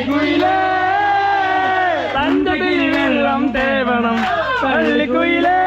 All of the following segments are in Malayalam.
പള്ളിക്കുയിലേ തന്റെ വെള്ളം തേവണം പള്ളിക്കുയിലേ.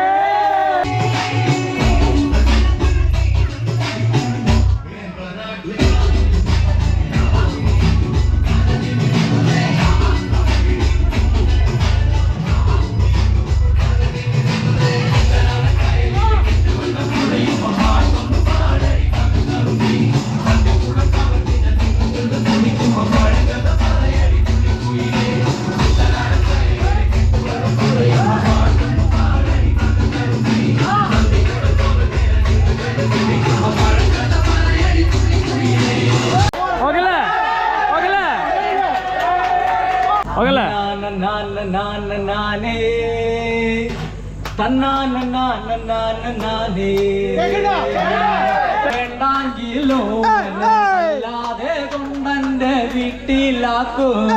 വേണ്ടാങ്കിലോ അല്ലാതെ കൊണ്ടെന്റെ വീട്ടിലാക്കും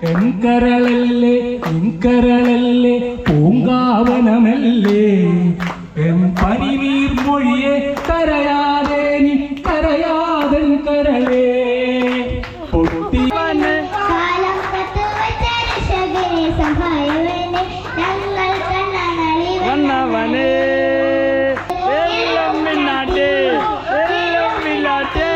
എൻകരളല്ലേ എൻകരളല്ലേ പൂങ്കാവനമല്ലേ എൻ പനിനീർ മൊഴിയെ കരയാതെ നീ കരയാതെ കരളേ പൊട്ടി വന്നവനേ എല്ലാം മിന്നാട്ടെ എല്ലാം മിന്നാട്ടെ.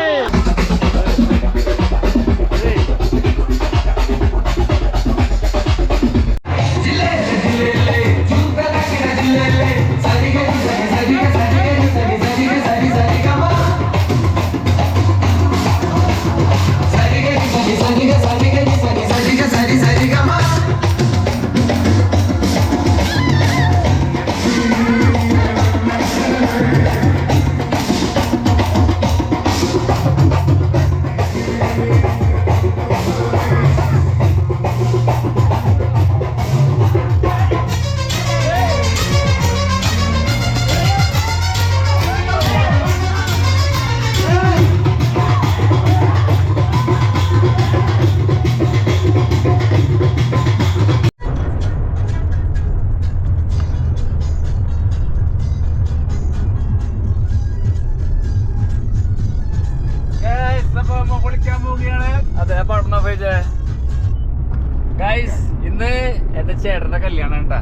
ഗൈസ് ഇന്ന് എന്റെ ചേട്ടന്റെ കല്യാണം കേട്ടാ.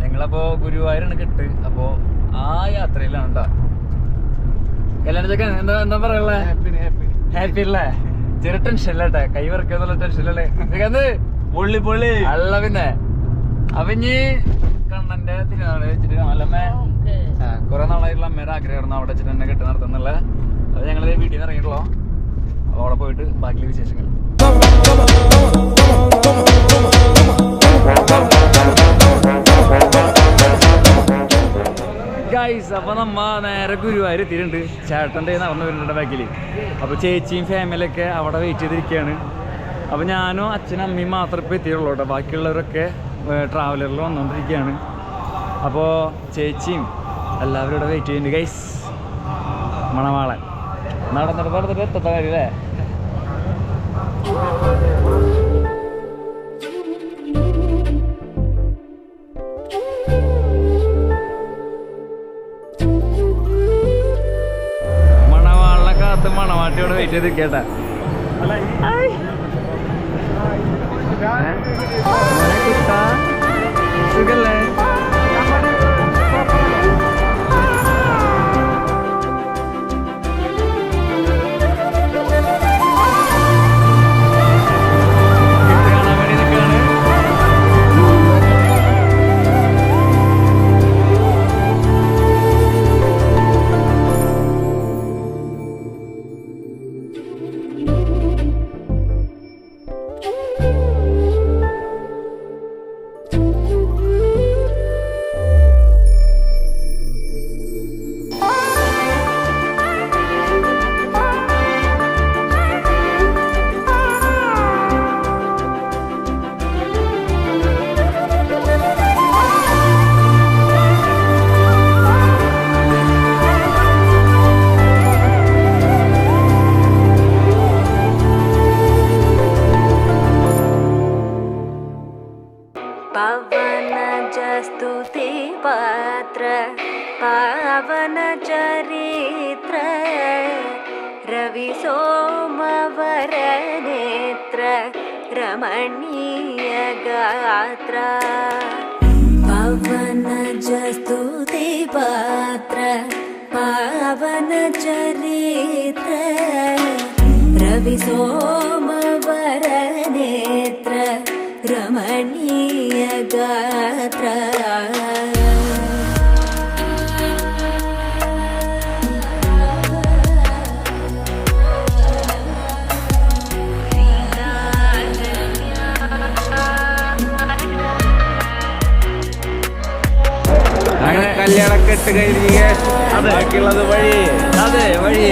ഞങ്ങളപ്പോ ഗുരുവായൂരാണ് കിട്ട്. അപ്പോ ആ യാത്രയിലാണ് കേട്ടാ. കല്യാണം ചെക്കൻ എന്താ പറയാ ഹാപ്പി അല്ലേ? ചെറിയ ടെൻഷൻ അല്ലേട്ടാ, കൈ വറക്കാന്നുള്ള ടെൻഷനല്ലേ പൊള്ളി പൊള്ളി അല്ല. പിന്നെ അപ്പൊ ഇനി കണ്ണന്റെ തിരുനാള് വെച്ചിട്ട് അല്ലമ്മേ കുറെ നാളായിട്ടുള്ള അമ്മയുടെ ആഗ്രഹമായിരുന്നു അവിടെ വെച്ചിട്ട് എന്നെ കെട്ടി നടത്തുന്നുള്ള. അപ്പൊ ഞങ്ങള് വീട്ടിൽ നിന്ന് ഇറങ്ങിയിട്ടുള്ളോ. അപ്പൊ അവിടെ പോയിട്ട് ബാക്കി വിശേഷങ്ങൾ. ഗൈസ് അപ്പൊ നമ്മ നേരെ ഗുരുവായൂർ എത്തിയിട്ടുണ്ട്. ചേട്ടൻ്റെ നടന്നു വരുന്നുണ്ട് ബാക്കില്. അപ്പൊ ചേച്ചിയും ഫാമിലിയൊക്കെ അവിടെ വെയിറ്റ് ചെയ്തിരിക്കുകയാണ്. അപ്പൊ ഞാനും അച്ഛനും അമ്മയും മാത്രമേ ഇപ്പോൾ എത്തിയുള്ളൂ കേട്ടോ. ബാക്കിയുള്ളവരൊക്കെ ട്രാവലറിൽ വന്നുകൊണ്ടിരിക്കുകയാണ്. അപ്പോൾ ചേച്ചിയും എല്ലാവരും ഇവിടെ വെയിറ്റ് ചെയ്യുന്നുണ്ട് ഗൈസ്. മണവാളൻ നടന്നിട്ട് എത്തത്ത കാര്യല്ലേ. മണവാളിനെ കാത്ത് മണവാട്ടിയോടെ വെയിറ്റ് ചെയ്ത് കേട്ടാ. സുഖല്ലേ? सोमवरनेत्र रमणीय गात्र पवनज स्तुति पात्र पावन चरित्र रवि सोमवरनेत्र रमणीय गात्र കല്യാണൊക്കെ ഇട്ട് കഴിഞ്ഞ ബാക്കിയുള്ളത് വഴി അതെ വഴി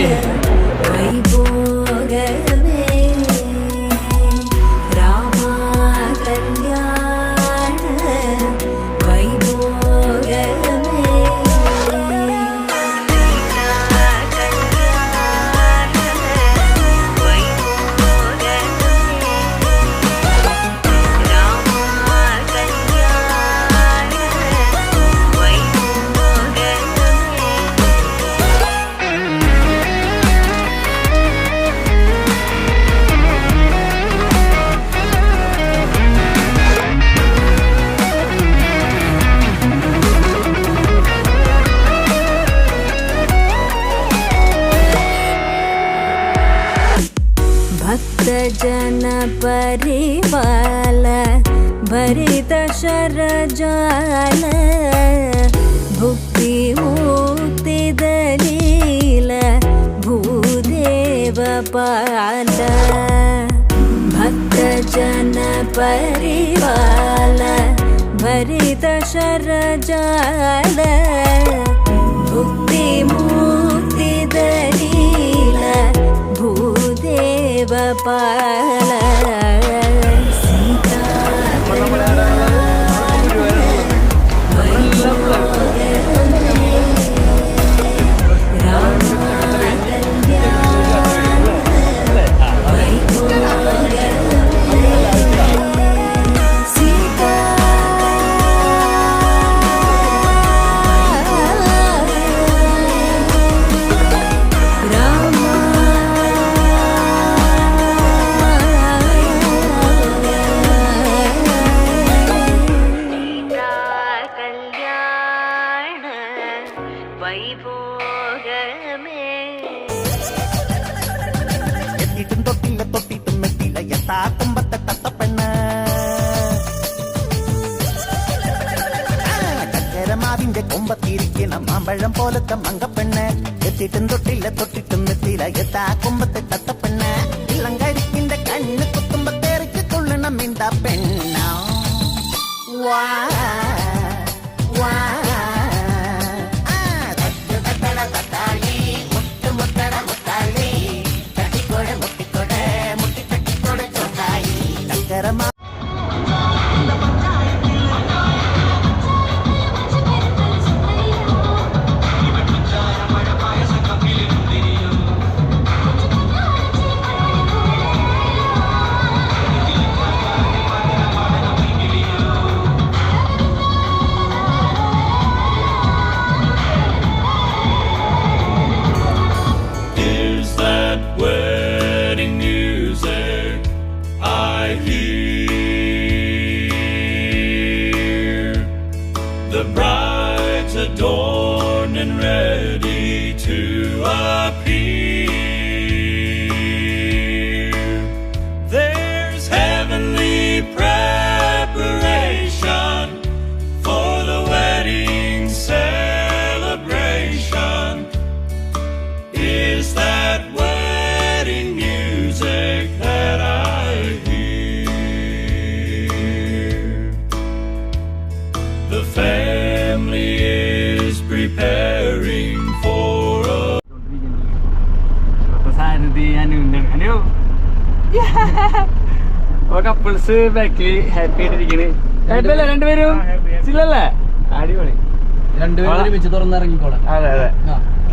जन परिवाल भरित शरजाल भुक्ति मुक्ति दलील भूदेव पाल भक्त जन परिवाल भरित शरजाल भुक्ति मुक्ति दलील भूदेव पाल सीता കൊമ്പത്തിരിക്കണം മാമ്പഴം പോലത്തെ മങ്കപ്പെണ്ണ് എത്തിട്ടും തൊട്ടില്ല തൊട്ടിട്ടും എത്തിയില്ല എത്താ കൊമ്പത്തെ തത്തപ്പെണ്ണ് ഇളങ്കരിക്കിന്റെ കണ്ണ് കുത്തുമ്പത്തേറിക്ക് കൊള്ളണം എന്താ പെണ്ണ വാ വാ തത്താളി മുട്ട് മുട്ടട മുത്താളി തട്ടിക്കോട മുട്ടിക്കോട മുട്ടിക്കട്ടിക്കോട ചോട്ടായി ചക്കരമാ adorned and ready to appear. There's heavenly preparation for the wedding celebration. Is that wedding music that I hear? The family is preparing for a couples ബാക്കിൽ ഹാപ്പി ആയിട്ടിരിക്കണ്. ഹാപ്പിയല്ലേ രണ്ടുപേരും? ചില്ലല്ലേ? അടിപൊളി. രണ്ടുപേരും വെച്ച് തുറന്നിറങ്ങിക്കോളാം. അതെ അതെ.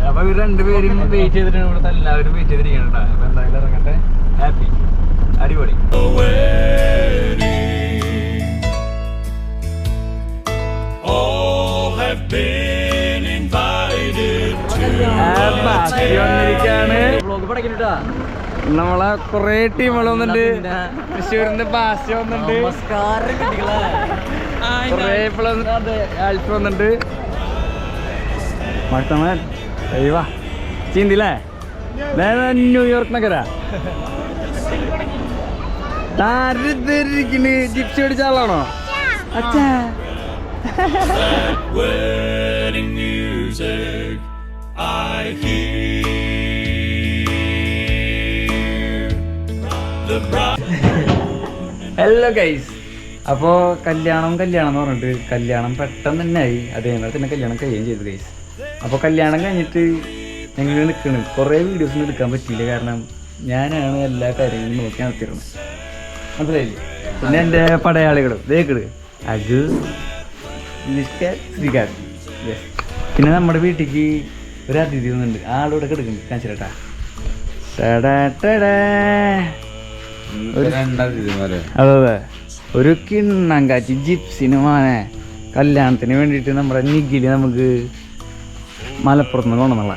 അപ്പൊ ഇവർ രണ്ടുപേരും വെയിറ്റ് ചെയ്തിട്ടാണ് ഇവിടുത്തെ എല്ലാവരും വെയിറ്റ് ചെയ്തിരിക്കണം. അപ്പൊ എന്തായാലും ഇറങ്ങട്ടെ. ഹാപ്പി, അടിപൊളി. all have been invited to വന്നിരിക്കാണ്. വ്ളോഗ് പഠിക്കണട്ടാ. നമ്മളെ കൊറേ ടീമുകൾ വന്നിട്ടുണ്ട്. തൃശ്ശൂരിന്റെ ബാസ് വന്നിട്ടുണ്ട്, കൊറേ ആൽഫ് വന്നിട്ടുണ്ട്. മട്ടമാൻ വാ ചിന്തില്ലേ ന്യൂയോർക്ക് നഗര ജിപ്സി അടിച്ച ആളാണോ? അച്ഛാ Wedding music I hear the bride. Hello guys. അപ്പോൾ കല്യാണം എന്ന് പറഞ്ഞിട്ട് കല്യാണം പെട്ടെന്ന് തന്നെ ആയി. അതേമാതിരി തന്നെ കല്യാണം കഴിയുകയും ചെയ്തു ഗൈസ്. അപ്പോൾ കല്യാണം കഴിഞ്ഞിട്ട് ഞങ്ങൾ നിൽക്കണ്. കുറേ വീഡിയോസൊന്നും എടുക്കാൻ പറ്റിയില്ല, കാരണം ഞാനാണ് എല്ലാ കാര്യങ്ങളും നോക്കി നടത്തിയിരുന്നത്, മനസ്സിലായില്ലേ? പിന്നെ എൻ്റെ പടയാളികളും ദേക്കട് അജു ശ്രീകാന്ത്. യെസ്. പിന്നെ നമ്മുടെ വീട്ടിലേക്ക് ഒരു അതിഥി വന്നിട്ടുണ്ട്, ആളോടെ കിടക്കുന്നുണ്ട്, കാണിച്ചിട്ടാ. അതെ അതെ, ഒരു കിണ്ണം കാച്ചി ജിപ്സിന് മാനെ കല്യാണത്തിന് വേണ്ടിയിട്ട് നമ്മുടെ നിഖില് നമുക്ക് മലപ്പുറത്ത് നിന്ന് കൊണ്ടുവന്നുള്ള.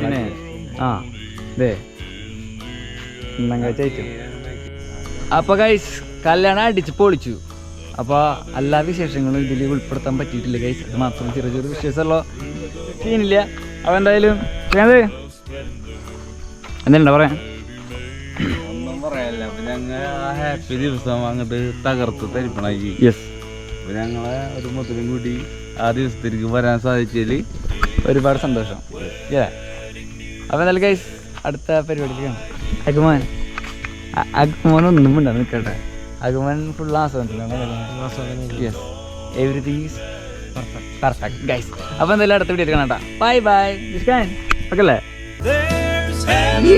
പിന്നെ ആ ഇതേ കിണ്ണം കാച്ചി അയച്ചു. അപ്പോൾ ഗൈസ് കല്യാണം അടിച്ച് പൊളിച്ചു. അപ്പോൾ എല്ലാ വിശേഷങ്ങളും ഇതിൽ ഉൾപ്പെടുത്താൻ പറ്റിയിട്ടില്ല ഗൈസ്. അത് മാത്രം ചെറിയ ചെറിയ വിശേഷമുള്ള സീനില്ല. അപ്പോൾ എന്തായാലും അത് എന്താ പറയാ, ഒന്നും പറയാനില്ല. അപ്പൊ ഞങ്ങൾ ആ ഹാപ്പി ദിവസം അങ്ങോട്ട് തകർത്ത് തരിപ്പണാക്കി. യെസ്. അപ്പൊ ഞങ്ങളെ ഒരു മൊത്തം കൂടി ആ ദിവസത്തിലേക്ക് വരാൻ സാധിച്ചതിൽ ഒരുപാട് സന്തോഷം. അപ്പോൾ എന്തായാലും ഗൈസ് അടുത്ത പരിപാടിക്ക് കാണാം. അഗ്മോൻ ഒന്നും ഉണ്ടാവും നിൽക്കട്ടെ. അഗ്മൻ ഫുൾ ആസ്വദിച്ചിട്ടുണ്ട്. Yes, everything is perfect guys. അപ്പോൾ എന്തായാലും അടുത്ത വീഡിയോ കാണാം. Bye bye. ഓക്കെ അല്ലേ? There's happy